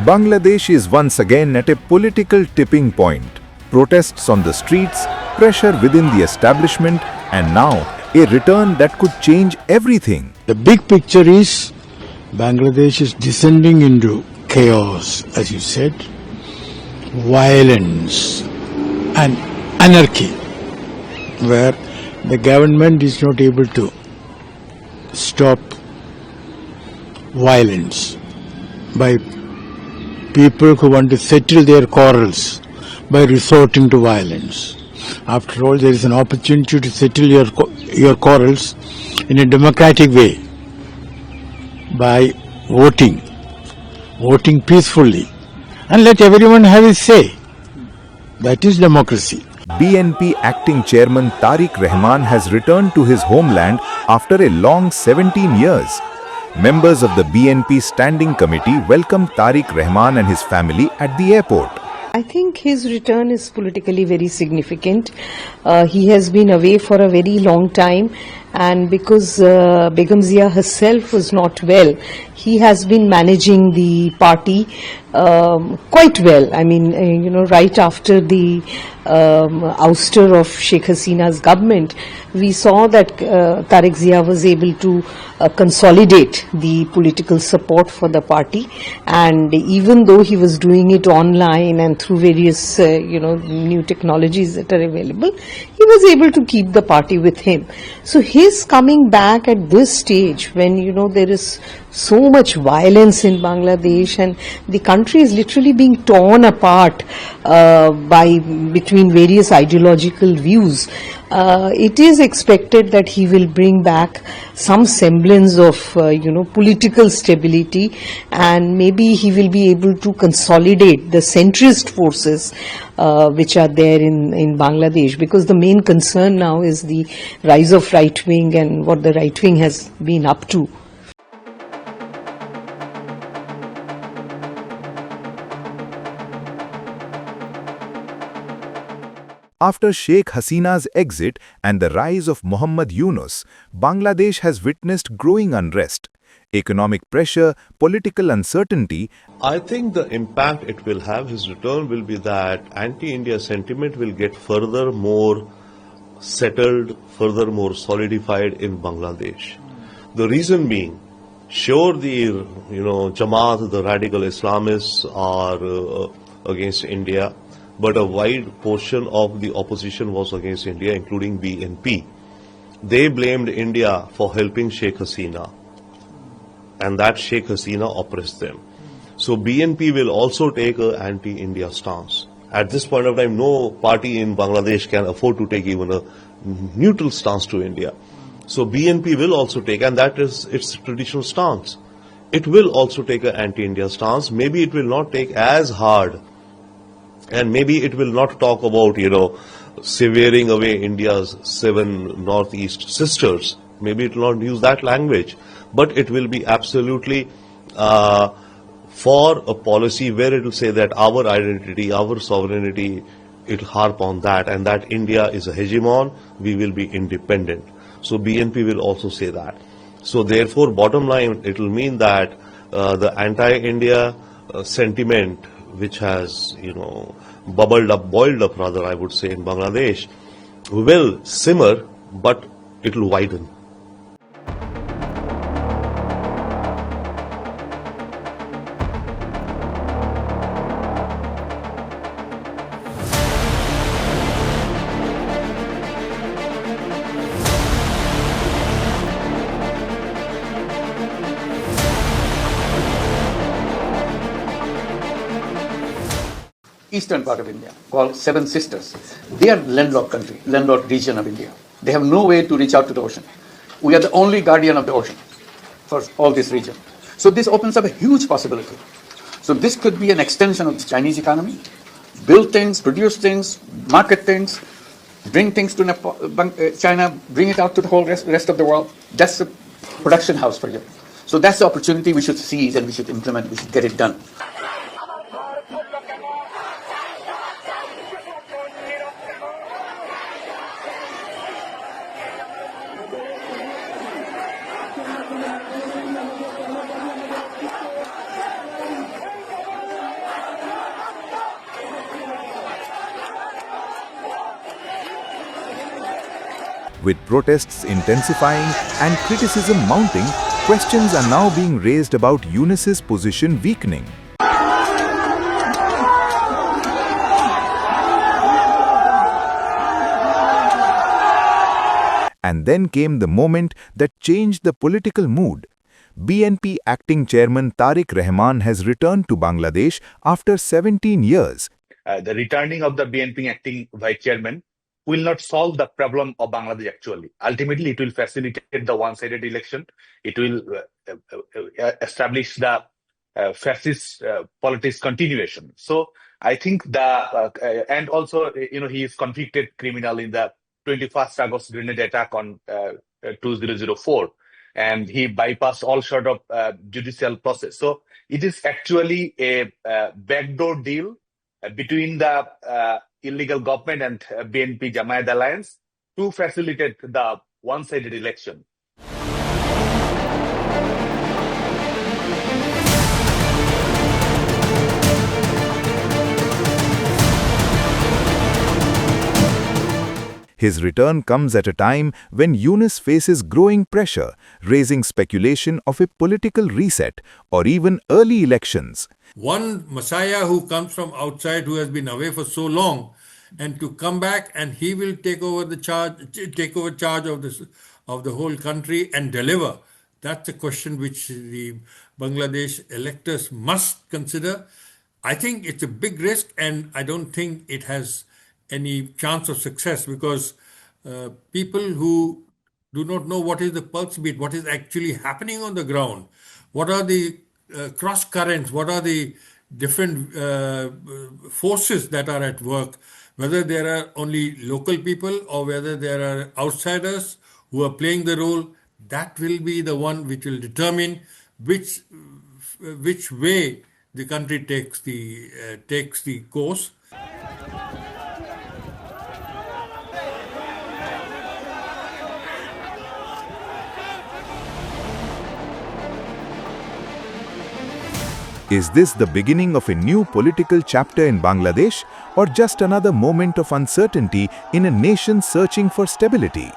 Bangladesh is once again at a political tipping point. Protests on the streets, pressure within the establishment, and now a return that could change everything. The big picture is Bangladesh is descending into chaos, as you said, violence and anarchy, where the government is not able to stop violence by people who want to settle their quarrels by resorting to violence. After all, there is an opportunity to settle your quarrels in a democratic way by voting peacefully, and let everyone have his say. That is democracy. BNP acting chairman Tarique Rahman has returned to his homeland after a long 17 years. Members of the BNP Standing Committee welcomed Tarique Rahman and his family at the airport. I think his return is politically very significant. He has been away for a very long time, and because Begum Zia herself was not well, he has been managing the party quite well. I mean, right after the ouster of Sheikh Hasina's government, we saw that Tariq Zia was able to consolidate the political support for the party, and even though he was doing it online and through various new technologies that are available, he was able to keep the party with him. So his coming back at this stage, when there is so much violence in Bangladesh and the country is literally being torn apart between various ideological views, it is expected that he will bring back some semblance of political stability, and maybe he will be able to consolidate the centrist forces which are there in Bangladesh, because the main concern now is the rise of right wing and what the right wing has been up to. After Sheikh Hasina's exit and the rise of Muhammad Yunus, Bangladesh has witnessed growing unrest, economic pressure, political uncertainty. I think the impact it will have, his return, will be that anti-India sentiment will get further more settled, further more solidified in Bangladesh. The reason being, sure, the Jamaat, the radical Islamists are against India, but a wide portion of the opposition was against India, including BNP. They blamed India for helping Sheikh Hasina, and that Sheikh Hasina oppressed them. So BNP will also take an anti-India stance. At this point of time, no party in Bangladesh can afford to take even a neutral stance to India. So BNP will also take, and that is its traditional stance. It will also take an anti-India stance. Maybe it will not take as hard, and maybe it will not talk about, severing away India's 7 northeast sisters. Maybe it will not use that language. But it will be absolutely for a policy where it will say that our identity, our sovereignty, it will harp on that, and that India is a hegemon, we will be independent. So BNP will also say that. So therefore, bottom line, it will mean that the anti-India sentiment, which has, boiled up rather, I would say, in Bangladesh, will simmer, but it will widen. Eastern part of India, called Seven Sisters. They are landlocked country, landlocked region of India. They have no way to reach out to the ocean. We are the only guardian of the ocean for all this region. So this opens up a huge possibility. So this could be an extension of the Chinese economy. Build things, produce things, market things, bring things to China, bring it out to the whole rest of the world. That's the production house for you. So that's the opportunity we should seize, and we should implement, we should get it done. With protests intensifying and criticism mounting, questions are now being raised about Yunus's position weakening. And then came the moment that changed the political mood. BNP acting chairman Tarique Rahman has returned to Bangladesh after 17 years. The returning of the BNP acting vice chairman will not solve the problem of Bangladesh actually. Ultimately, it will facilitate the one-sided election. It will establish the fascist politics continuation. So I think and also, he is convicted criminal in the 21st August grenade attack on 2004. And he bypassed all sort of judicial process. So it is actually a backdoor deal between the illegal government and BNP Jamaat alliance to facilitate the one-sided election. His return comes at a time when Yunus faces growing pressure, raising speculation of a political reset or even early elections. One messiah who comes from outside, who has been away for so long, and to come back and he will take over charge of the whole country and deliver. That's a question which the Bangladesh electors must consider. I think it's a big risk, and I don't think it has any chance of success, because people who do not know what is the pulse beat, what is actually happening on the ground, what are the cross currents, what are the different forces that are at work, whether there are only local people or whether there are outsiders who are playing the role, that will be the one which will determine which way the country takes the course. Is this the beginning of a new political chapter in Bangladesh, or just another moment of uncertainty in a nation searching for stability?